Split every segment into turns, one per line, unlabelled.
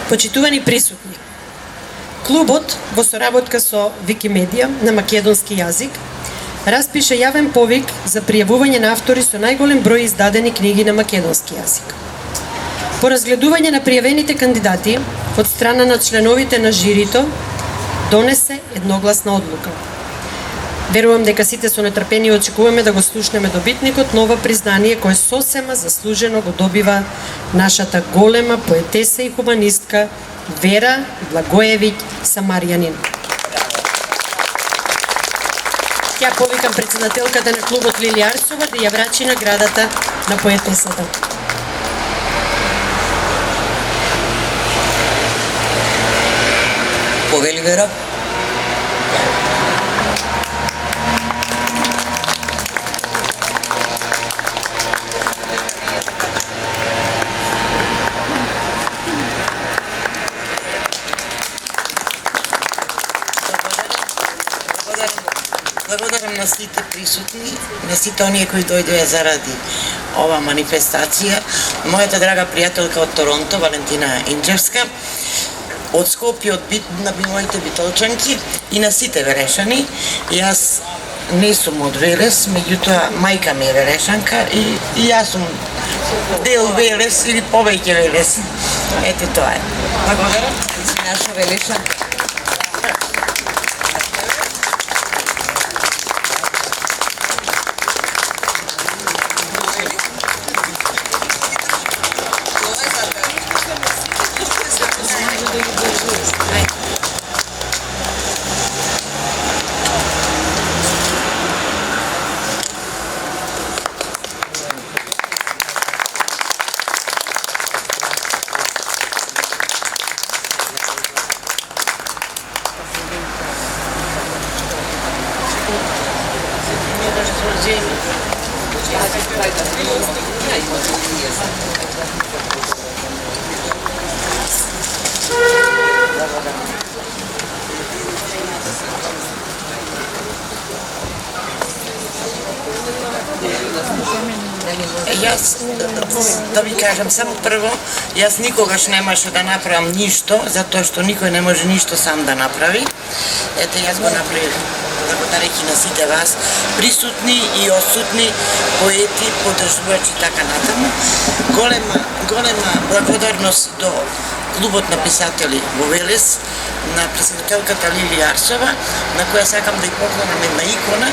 Почитувани присутни, клубот во соработка со Викимедија на македонски јазик распише јавен повик за пријавување на автори со најголем број издадени книги на македонски јазик. По разгледување на пријавените кандидати од страна на членовите на жирито донесе едногласна одлука. Верувам дека сите со нетрпение очекуваме да го слушнеме добитникот на ова признание кое сосема заслужено го добива нашата голема поетеса и хуманистка Вера Благоевиќ Самарјанин. Ја повикам председателката на клубот Лили Арсова да ја врачи наградата на поетесата.
Повели Вера. Благодарам на сите присутни, на сите оние кои дојдоа заради ова манифестација. Мојата драга пријателка од Торонто, Валентина Инџевска, од Скопје, на моите битолчанки и на сите верешани. Јас не сум од Велес, меѓутоа мајка ми е верешанка и јас сум дел Велес или повеќе Велес. Ете тоа е. Благодарам.
Си наша велешанка.
Јас, да ви кажам само прво, јас никогаш немаше да направам ништо, затоа што никој не може ништо сам да направи. Ете, јас го направив, благодарејќи на сите вас, присутни и отсутни, поети, поддржувачи и така натаму. Голема благодарност до Клубот на писатели во Велес, на председателката Лилија Арсова, на која сакам да ја поклонам една икона,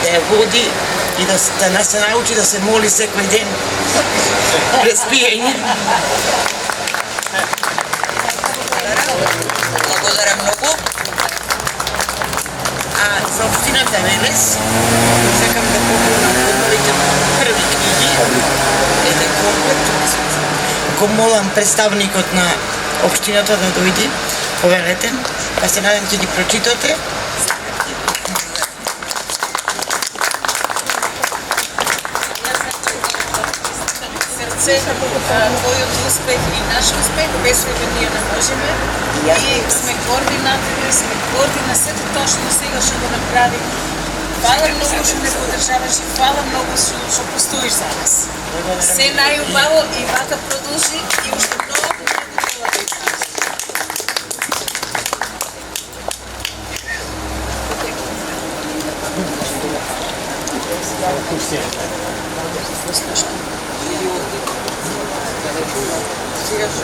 да ја води и да се научи да се моли секој ден през пиење. Благодарам многу. А за општината Велес, сакам да поклонам моите први книги, еден компот. Го молам представникот на општината да дојде, поверете, па се надам ќе ги прочитате.
Твојот успех и наш успех, без кој ние не можеме. И сме горди на тебе, сме горди на сето тоа што сега што го направи. Фала многу што не поддржаваш и фала многу што постоиш за нас. Се најубаво и вака продолжи и уште многу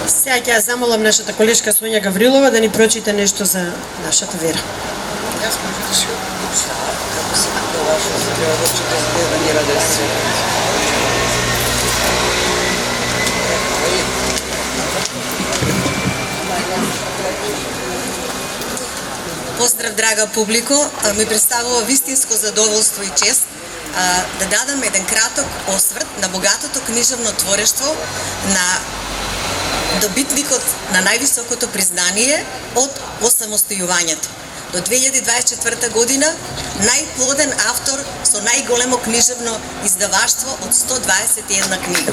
Сега ќе ја замолам нашата колешка Сонја Гаврилова да ни прочита нешто за нашата вера.
Јас може да се опуша, како се тоа што се треба да читам, да ни радеси.
Поздрав, драга публико, ми представува вистинско задоволство и чест да дадам еден краток осврт на богатото книжевно творештво на добитникот на највисокото признание од осамостојувањето. До 2024 година најплоден автор со најголемо книжевно издаваштво од 121 книга.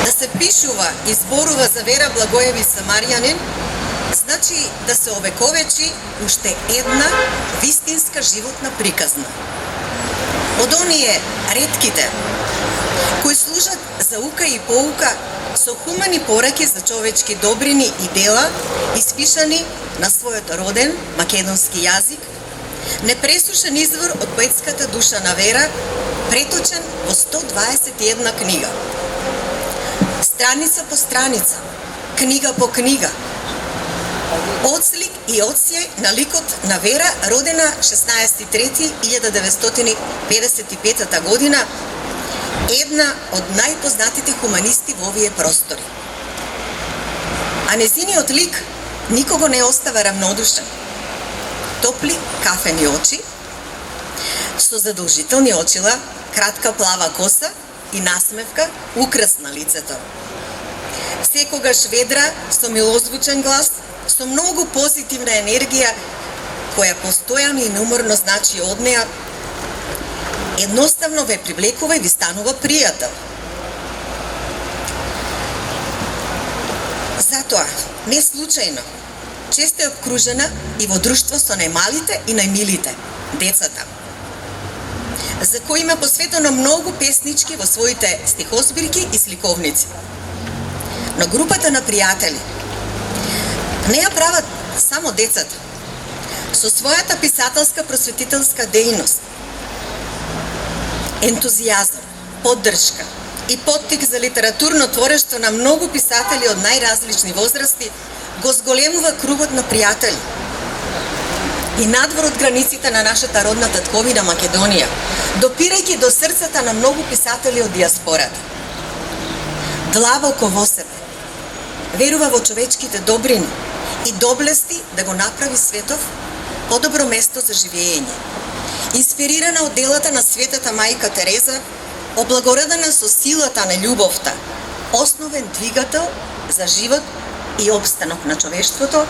Да се пишува и зборува за Вера Благоеви Самарјанин, значи да се овековечи уште една вистинска животна приказна. Од оние ретките кои служат за ука и поука со хумани пораки за човечки добрини и дела, испишани на својот роден македонски јазик, непресушен извор од поетската душа на Вера, преточен во 121 книга. Страница по страница, книга по книга, одслик и одсјај на ликот на Вера, родена 16.3.1955 година, една од најпознатите хуманисти во овие простори. А незиниот лик никого не остава равнодушен. Топли кафени очи, со задолжителни очила, кратка плава коса и насмевка украсна лицето. Секогаш ведра, со милозвучен глас, со многу позитивна енергија, која постојано и неуморно значи од неа, едноставно ве привлекува и ви станува пријател. Затоа, не случајно, често е обкружена и во друштво со најмалите и најмилите, децата, за кои има посветено многу песнички во своите стихозбирки и сликовници. Но групата на пријатели не ја прават само децата. Со својата писателска просветителска дејност, ентузијазам, поддршка и поттик за литературно творештво на многу писатели од најразлични возрасти го зголемува кругот на пријатели и надвор од границите на нашата родна татковина Македонија, допирајќи до срцата на многу писатели од диаспората. Длабоко во себе, верува во човечките добрини и доблести да го направи светов подобро место за живење. Инспирирана од делата на светата мајка Тереза, облагородена со силата на љубовта, основен двигател за живот и обстанок на човештвото,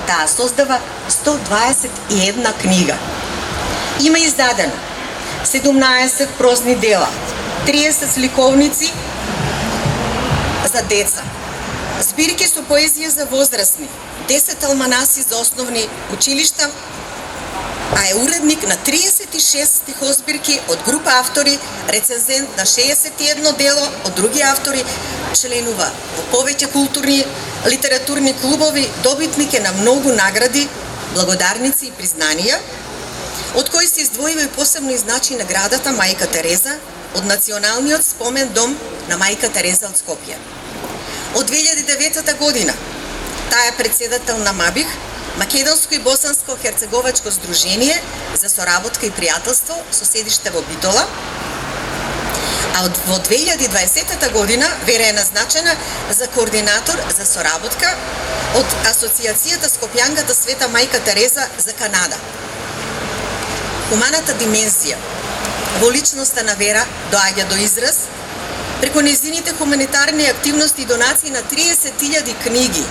Таа создава 121 книга. Има издадено 17 прозни дела, 30 сликовници за деца, збирки со поезија за возрастни, 10 алманаси за основни училишта, а е уредник на 36 стихозбирки од група автори, рецензент на 61 дело од други автори, членува во повеќе културни литературни клубови, добитник е на многу награди, благодарници и признанија, од кои се издвоива и посебно и значи наградата Мајка Тереза од Националниот спомен дом на Мајка Тереза од Скопје. Од 2009 година таа е председател на МАБИХ, Македонско и Босанско херцеговачко здружение за соработка и пријателство со седиште во Битола, а во 2020 година Вера е назначена за координатор за соработка од Асоциацијата Скопјанката Света Мајка Тереза за Канада. Хуманата димензија во личноста на Вера доаѓа до израз преку незините хуманитарни активности и донации на 30.000 книги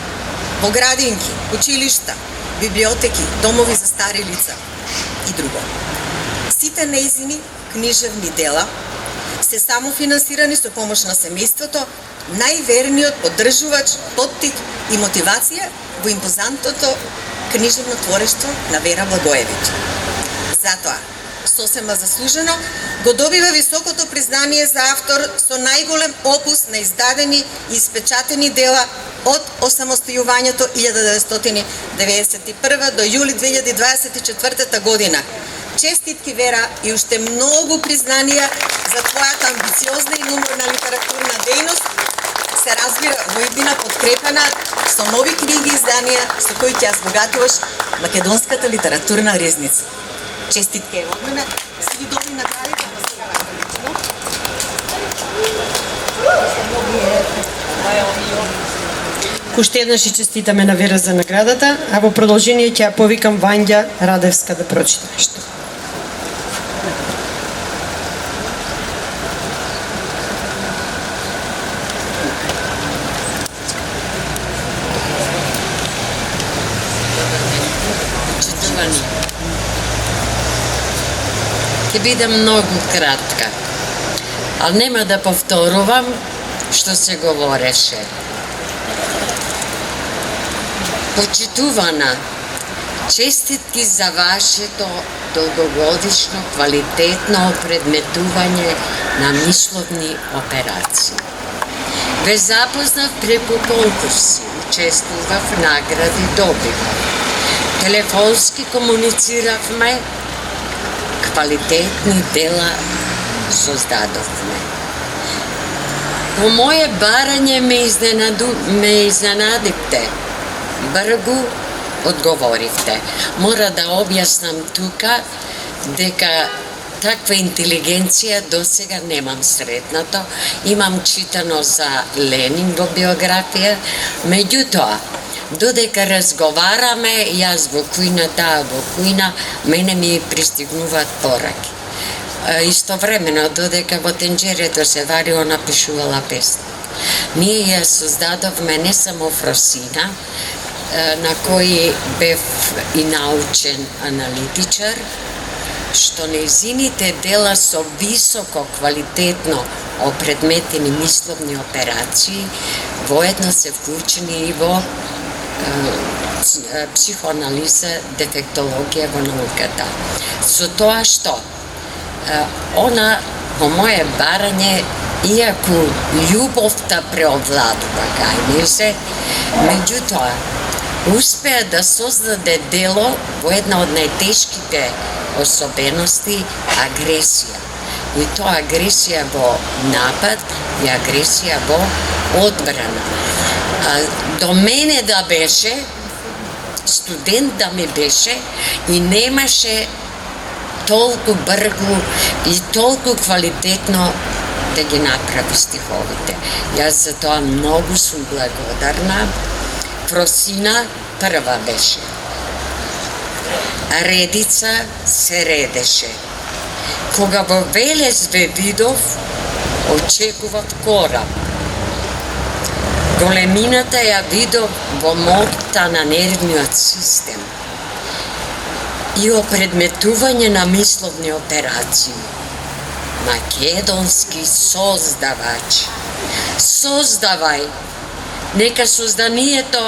во градинки, училишта, библиотеки, домови за стари лица и друго. Сите нејзини книжевни дела се самофинансирани со помош на семејството, најверниот поддржувач, поттик и мотивација во импозантното книжевно творештво на Вера Благоевиќ. Затоа, сосема заслужено, го добива високото признание за автор со најголем опус на издадени и испечатени дела од осамостојувањето 1991 до јули 2024 година. Честитки, Вера, и уште многу признанија за твојата амбициозна и уморна литературна дејност, се разбира во иднина подкрепена со нови книги и изданија со кои ќе ја збогатуваш македонската литературна ризница. Честитки од мене, си ги добри наградите по сега
Уште еднаш и честитаме на Вера за наградата, а во продолжение ќе ја повикам Вања Радевска да прочита нешто.
Ќе бидам многу кратка, ali нема да повторувам што се говореше. Почитувана, честитки за вашето долгогодишно квалитетно опредметување на мисловни операции. Ве запознав преку конкурси, учествував, награди добивав. Телефонски комунициравме, квалитетни дела создадовме. По моје барање ме изненадивте. Бргу одговоривте. Мора да објаснам тука дека таква интелигенција досега немам сретнато. Имам читано за Ленин во биографија, меѓутоа, додека разговараме, јас во кујна, таа во кујна, мене ми пристигнуваат пораки. Истовремено, додека во тенџерето се варио, напишувала песни. Ние ја создадовме не само Фросина, на кој бев и научен аналитичар, што нејзините дела со високо квалитетно опредметени мисловни операции воедно се вклучени и во психоанализа, дефектологија во науката. Со тоа што она во моје барање, иако љубовта преовладува кај нејзе, меѓутоа успеа да создаде дело во една од најтешките особености — агресија. И тоа агресија во напад и агресија во одбрана. До мене да беше, студент да ми беше и немаше толку бргу и толку квалитетно да ги направи стиховите. Јас за тоа многу сум благодарна. Фросина прва беше. Редица се редеше. Кога во Велес ве видов, очекував кораб. Големината ја видов во моќта на нервниот систем и опредметување на мисловни операции. Македонски создавач. Создавај, нека созданието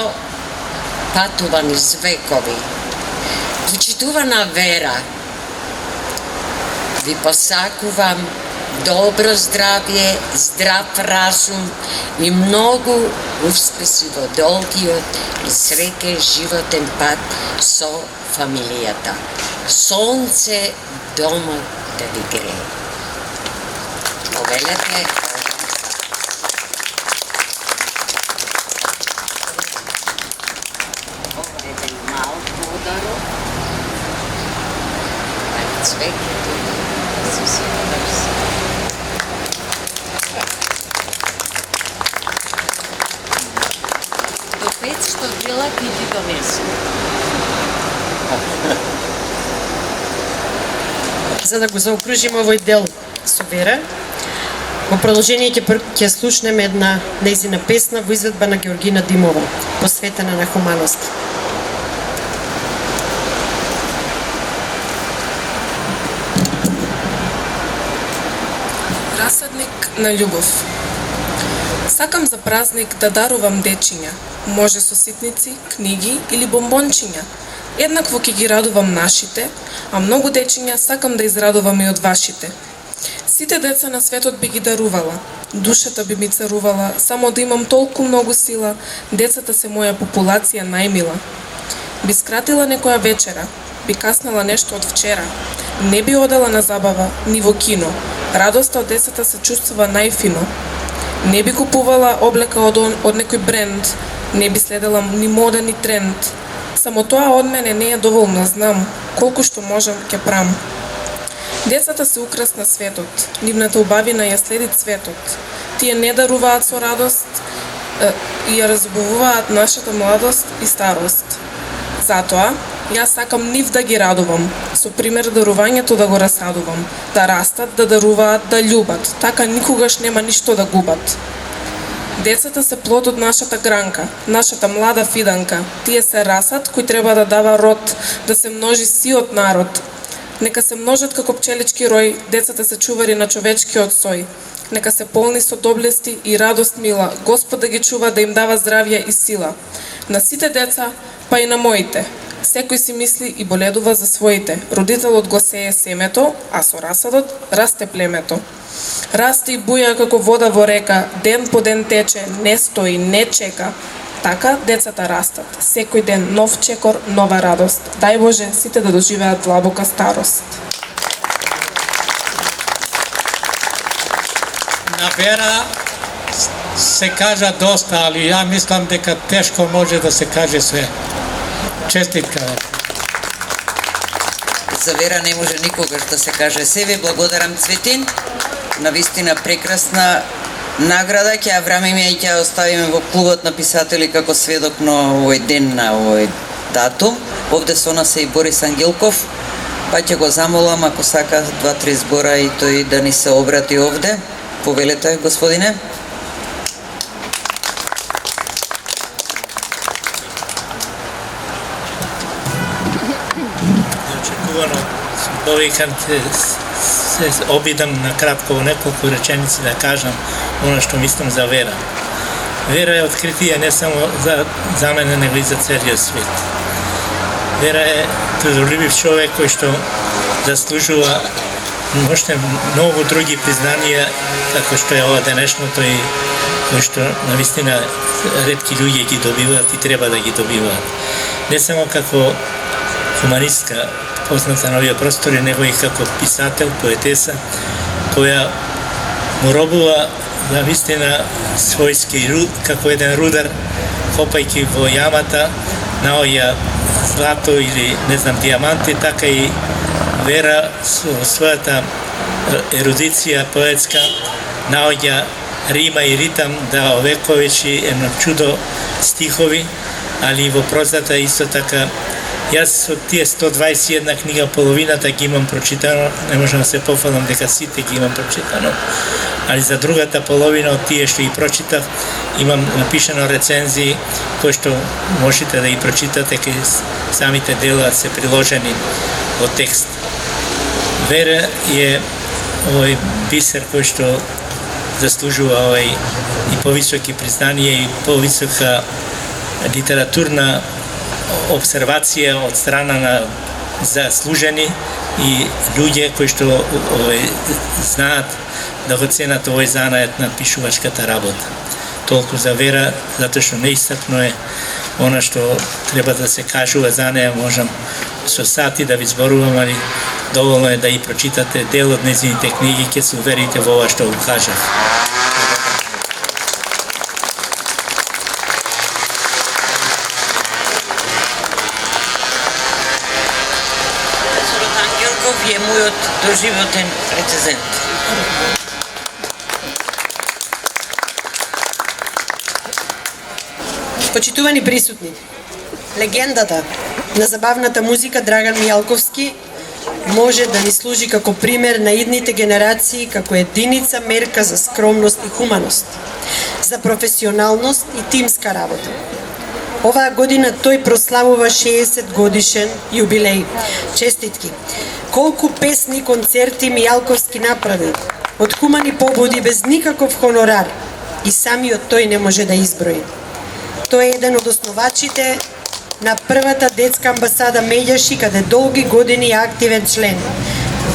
патува низ векови. Почитувана Вера, ви посакувам добро здравје, здрав разум и многу успеси во долгиот и среќен животен пат со фамилијата. Сонце домот да ви грее. Повелете. Ова е еден мал подарок. Ајде цвекето да се сепарси. До 500 дела ти ти донесу.
За да го заокружиме овој дел со Вера, во продолжение ќе слушнеме една нејзина песна во изведба на Георгина Димова, посветена на хуманост.
Расадник на љубов. Сакам за празник да дарувам дечиња, може со ситници, книги или бомбончиња. Еднакво ќе ги радувам нашите, а многу дечиња сакам да израдувам и од вашите. Сите деца на светот би ги дарувала, душата би ми царувала, само да имам толку многу сила, децата се моја популација најмила. Би скратила некоја вечера, би каснала нешто од вчера, не би одела на забава, ни во кино, радоста од децата се чувствува најфино. Не би купувала облека од некој бренд, не би следела ни мода ни тренд. Само тоа од мене не е доволно, знам, колку што можам ќе прам. Децата се украс на светот, нивната убавина ја следи цветот. Тие не даруваат со радост и ја разубавуваат нашата младост и старост. Затоа, јас сакам нив да ги радувам, со пример дарувањето да го расадувам, да растат, да даруваат, да љубат, така никогаш нема ништо да губат. Децата се плод од нашата гранка, нашата млада фиданка. Тие се расад кој треба да дава род, да се множи сиот народ. Нека се множат како пчелички рој, децата се чувари на човечкиот сој. Нека се полни со доблести и радост мила, Господ да ги чува да им дава здравје и сила. На сите деца, па и на моите. Секој си мисли и боледува за своите. Родителот го сее семето, а со расадот расте племето. Расте и буја како вода во река, ден по ден тече, не стои, не чека. Така децата растат. Секој ден нов чекор, нова радост. Дај Боже сите да доживеат длабока старост.
На Вера се кажа доста, али ја мислам дека тешко може да се каже све. Честитка.
За Вера не може никогаш да се каже се. Ви благодарам, Цветин. Навистина прекрасна награда. Ќе ја врамиме и ќе ја оставиме во клубот на писатели како сведок на овој ден, на овој датум. Овде со нас е и Борис Ангелков, па ќе го замолам ако сака 2-3 збора и тој да ни се обрати овде. Повелете, господине.
Неочекувано повикам се обидам на кратко во неколку реченици да кажам оно што мислам за Вера. Вера е откритие не само за мене, него и за целиот свет. Вера е трудолюбив човек кој што заслужува можете многу други признанија како што е ова денешното и кој што навистина ретки луѓе ги добиваат и треба да ги добиваат. Не само како хуманистка позната на овие простори, него и како писател, поетеса, која му робува навистина својски како еден рудар, копајќи во јамата, наоѓа злато или не знам дијаманти, така и Вера со својата ерудиција поетска наоѓа рима и ритам да овековечи едно чудо стихови, али и во прозата исто така Јас од тие 121 книга половината ги имам прочитано, не можам да се пофалам дека сите ги имам прочитано, али за другата половина од тие што ги прочитав, имам напишано рецензии кои што можете да ги прочитате, кај самите дела се приложени во текст. Вера е овој бисер кој што заслужува овој и повисоки признанија и повисока литературна обсервација од страна на заслужени и луѓе кои што знаат да го ценат овој занает на пишувачката работа. Толку за Вера, затоа што неистакно е она што треба да се кажува за неја, можам со сати да ви зборувам, али доволно е да и прочитате дел од нејзините книги, ќе се уверите во ова што го кажав.
Ангелков е мојот доживотен рецензент.
Почитувани присутни, легендата на забавната музика Драган Мијалковски може да ни служи како пример на идните генерации, како единица мерка за скромност и хуманост, за професионалност и тимска работа. Оваа година тој прославува 60 годишен јубилеј. Честитки! Колку песни, концерти Мијалковски направи, од хумани побуди без никаков хонорар, и самиот тој не може да изброи. Тој е еден од основачите на првата детска амбасада Меѓаши, каде долги години е активен член.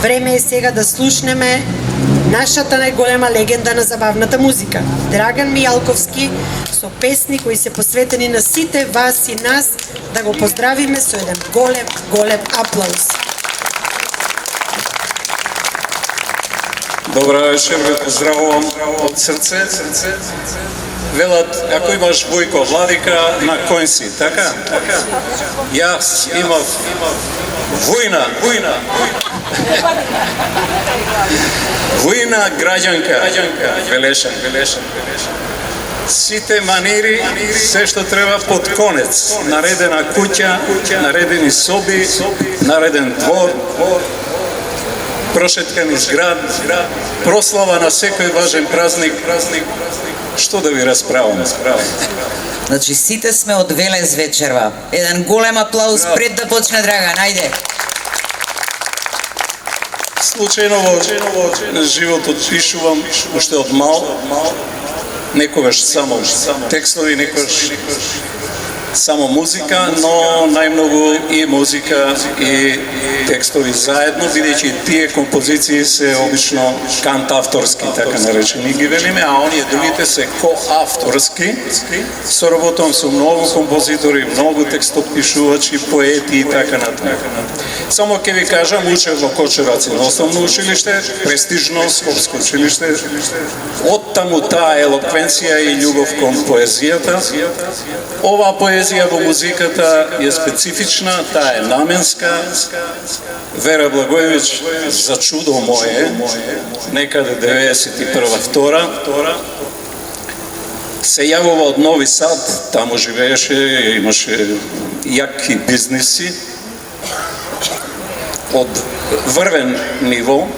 Време е сега да слушнеме нашата најголема легенда на забавната музика, Драган Мијалковски, со песни кои се посветени на сите вас и нас, да го поздравиме со еден голем аплауз.
Добра вечер, ве поздравувам од срце. Велат, ако имаш Војко Владика, на кој си, така? Јас имав војна граѓанка, велешен. Сите манири, се што треба под конец. Наредена куќа, наредени соби, нареден двор, прошеткани зград, прослава на секој важен празник. Што да ви расправам?
Значи, сите сме од Велес вечерва. Еден голем аплауз пред да почне Драган, ајде.
Случајно во животот пишувам уште од мал, некогаш само текстови, некогаш само музика, но најмногу и музика и текстови заедно, бидејќи тие композиции се обично кантавторски, така наречени ги велиме, а оние другите се коавторски. Соработувам со многу композитори, многу текстопишувачи, поети и така натаму. Само ќе ви кажам, учев во Кочераци на основно училиште, престижно скопско училиште. Оттаму таа елоквенција и љубов кон поезијата. Оваа поезија во музиката е специфична, таа е наменска. Вера Благоевич, за чудо мое, некаде 91-2, се јавува од Нови Сад, таму живееше, имаше јаки бизниси, од врвен ниво,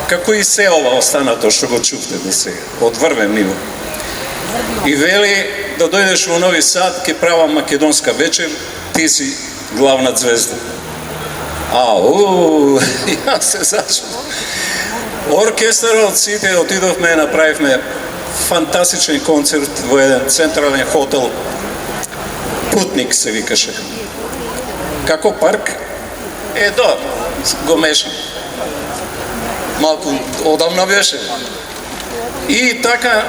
како и се ова останато што го чувте до сега, од врвен ниво. И вели, да дојдеш во Нови Сад, ке правам македонска вечер, ти си главна звезда. Јас се зачудов. Оркестарот, сите отидовме, направивме фантастичен концерт во еден централен хотел, Путник се викаше. Како парк? Го мешам. Малку одамна беше. И така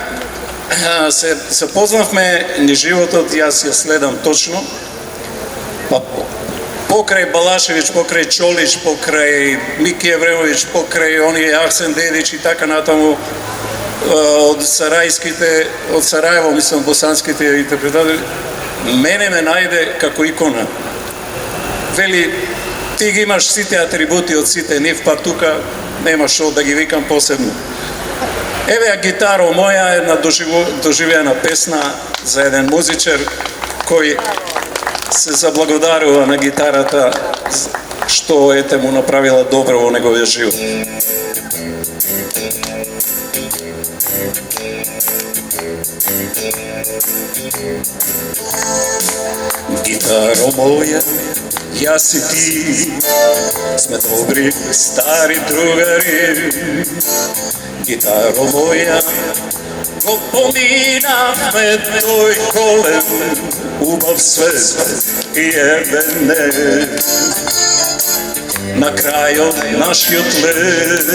се познавме ни животот, јас ја следам точно. Покрај Балашевич, покрај Чолич, покрај Мики Евремович, покрај оние Арсен Дедич и така натаму, од Сарајските, од Сараево, мислам, босанските интерпретатори, мене ме најде како икона. Вели, ти ги имаш сите атрибути од сите нив, па тука нема шо да ги викам посебно. Еве ја гитаро моја, една доживеена песна за еден музичар кој се заблагодарува на гитарата што ете му направила добро во неговиот живот. Гитаро моја, јас и ти сме добри стари другари. Гитаро моја, го поминавме тој голем убав свет и еве не на крајот нашиот лет.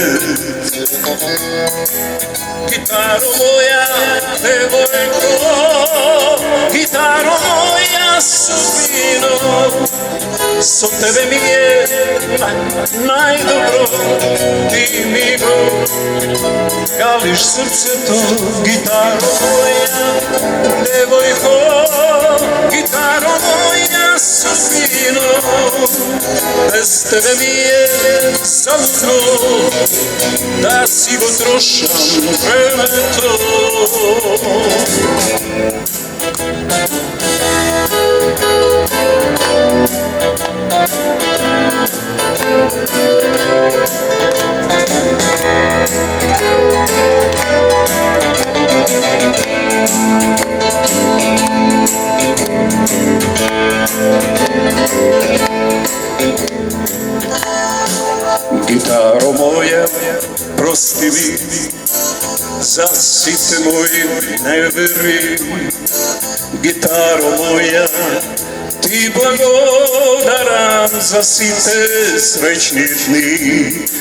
Гитаро моја, девојко, гитаро моја судбино, со тебе ми е најдобро, ти ми го галиш срцето. Гитаро моја, девојко, гитаро моја судбино, без тебе ми е залудно да си го трошам времето. Гитаро моја, прости ми за сите мои невери. Гитаро моја, ти благодарам за сите среќни дни,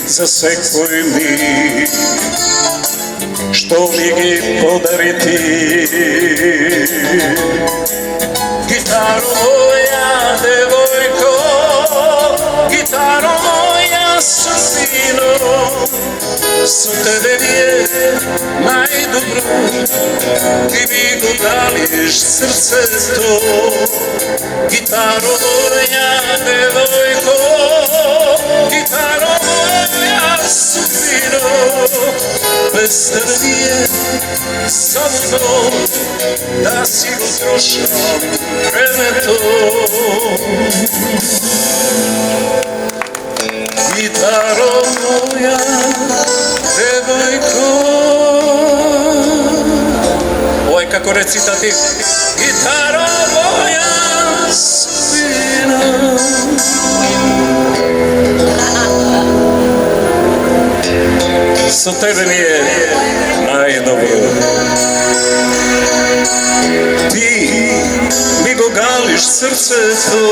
за секој миг што ми ги подари ти. Гитаро моја, девојко, гитаро моја судбино, со тебе ми е најдобро, ти ми го галиш срцето. Гитаро моја, девојко, гитаро моја судбино, без тебе ми е залудно да си го трошам времето. Гитаро моја, девојко, ој како рецитатив. Гитаро моја судбина, со тебе ми е најдобро, ти ми го галиш срцето.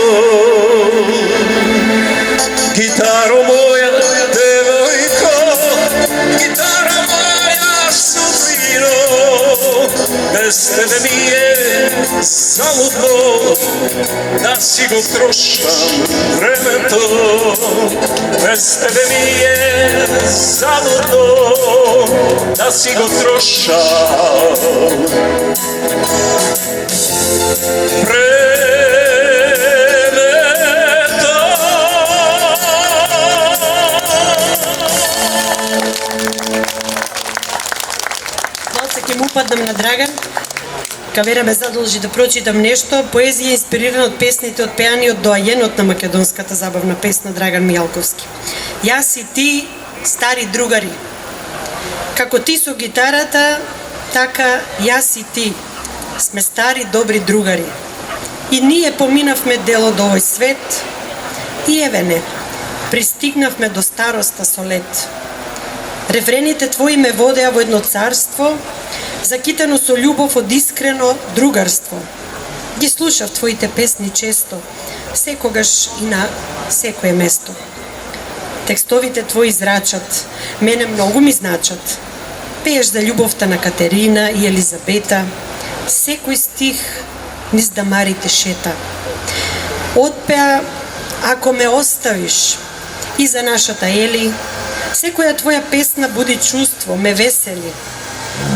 Гитаро моја, девојко, гитаро моја судбино, без тебе ми е залудно да си го трошам времето. Без тебе ми е залудно да си го трошам времето.
Ќе му упаднам на Драган. Кавера ме задолжи да прочитам нешто. Поезија инспирирана од песните отпеани од доајенот на македонската забавна песна Драган Мијалковски. Јас и ти, стари другари. Како ти со гитарата, така јас и ти сме стари добри другари. И ние поминавме дел од овој свет, и еве не, пристигнавме до староста со лет. Рефрените твои ме водеа во едно царство, закитено со љубов од искрено другарство. Ги слушав твоите песни често, секогаш и на секое место. Текстовите твои зрачат, мене многу ми значат. Пееш за љубовта на Катерина и Елизабета, секој стих низ дамарите шета. Отпеа Ако ме оставиш и за нашата Ели, секоја твоја песна буди чувство, ме весели.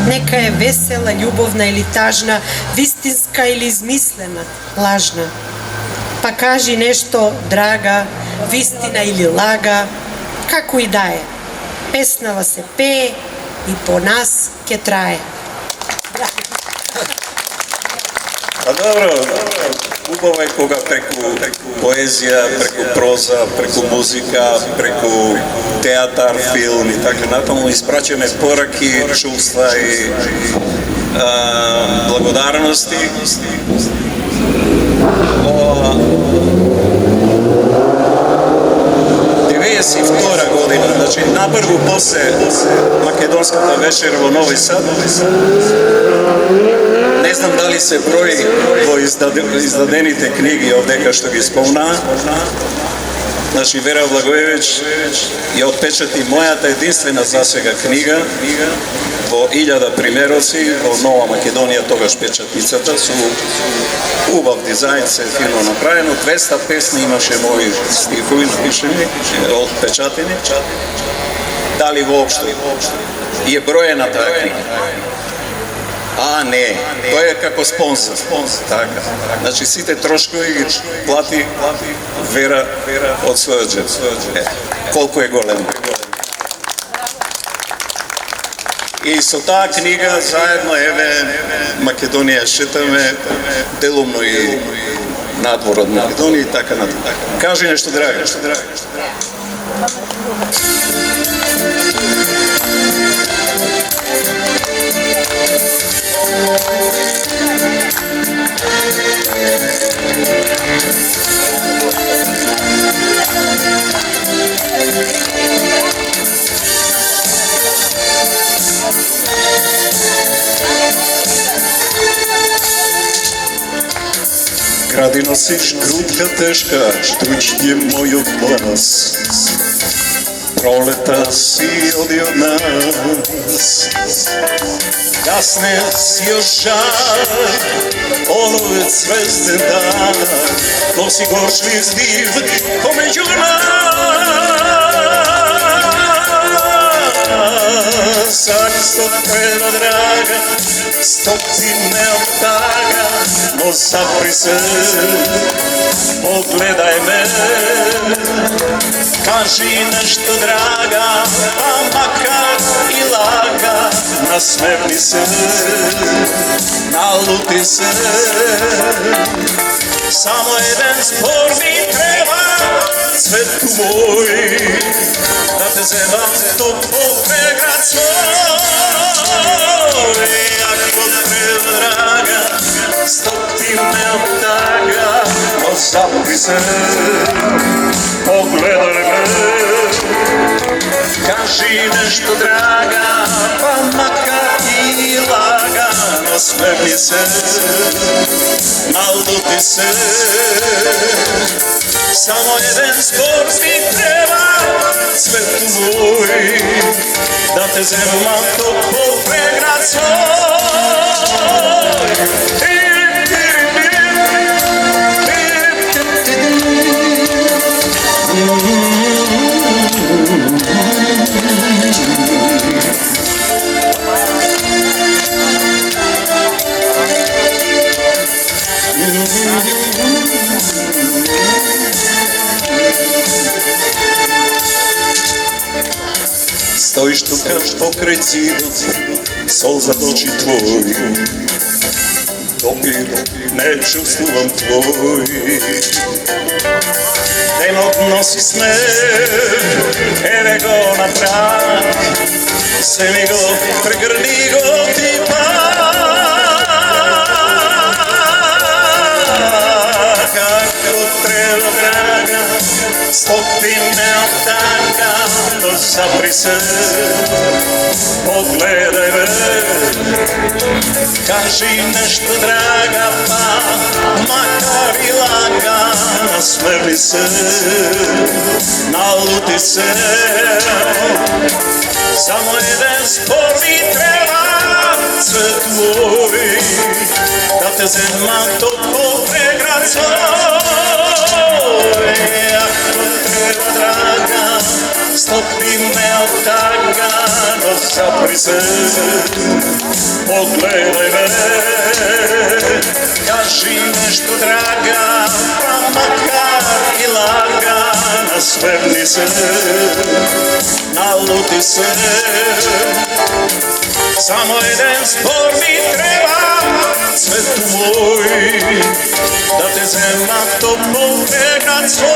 Нека е весела, љубовна или тажна, вистинска или измислена, лажна. Па кажи нешто, драга, вистина или лага, како и да е. Песнава се пее и по нас ќе трае.
Добро. Убаво е кога преку поезија, преку проза, преку музика, преку театар, филм и така натаму испраќаме пораки, чувства и благодарности. 92 година, значи напрву после македонската вечер во Нови Сад. Не знам дали се брои во издадените книги овдека што ги спомнаа. Значи Вера Благоевич ја отпечати мојата единствена засега книга во 1000 примероци во Нова Македонија, тогаш печатницата, со убав дизајн, се фино направено, 200 песни имаше мои стихови напишени, отпечатени. Дали воопшто и е броена таа книга? Не, тој е како спонсор. Така. Значи сите трошкови ги плати Вера од својот джеб. Колку е голем. И со таа книга заедно Македонија шетаме, делумно и надвор од Македонија и така натаму. Кажи нешто, драга. Гради носиш грудка тешка, штучки мојот глас. Пролета си оди од нас. Гасне си ожар, оловец звезден дан, носи горшли здив помеѓу нас. Срцето преда драга, стопи ме оттага, но запри се, погледај ме. Кажи нешто, драга, а макар и лага, насмевни се, налути се. Само еден збор ми треба, цветку мој, да те земам топло преград свој. Ако треба, драга, стопи ме оттага, но запри се, погледај ме. Кажи нешто, драга, па макар и лага, насмевни се, налути се. Само еден збор ми треба, цвету мој, да те земам топло преград свој. Стоиш тука покрај зидот, солза в очи твои, допир не чувствувам твој. Денот носи снег, еве го на праг, се ми го прегрни го ти пак. Како треба, драга, стопи ме оттага, но запри се, погледај ме. Кажи нешто, драга, па макар и лага, насмевни се, налути се. Само еден збор ми треба, цвет мој, да те земам топло преград свој. Ако треба, драга, стопи ме оттага, но запри се, погледај ме. Кажи нешто, драга, па макар и лага, насмевни се, налути се. Samo jedan spor mi treba, cvetu moj, da te zemlja toplom pregrad svoj.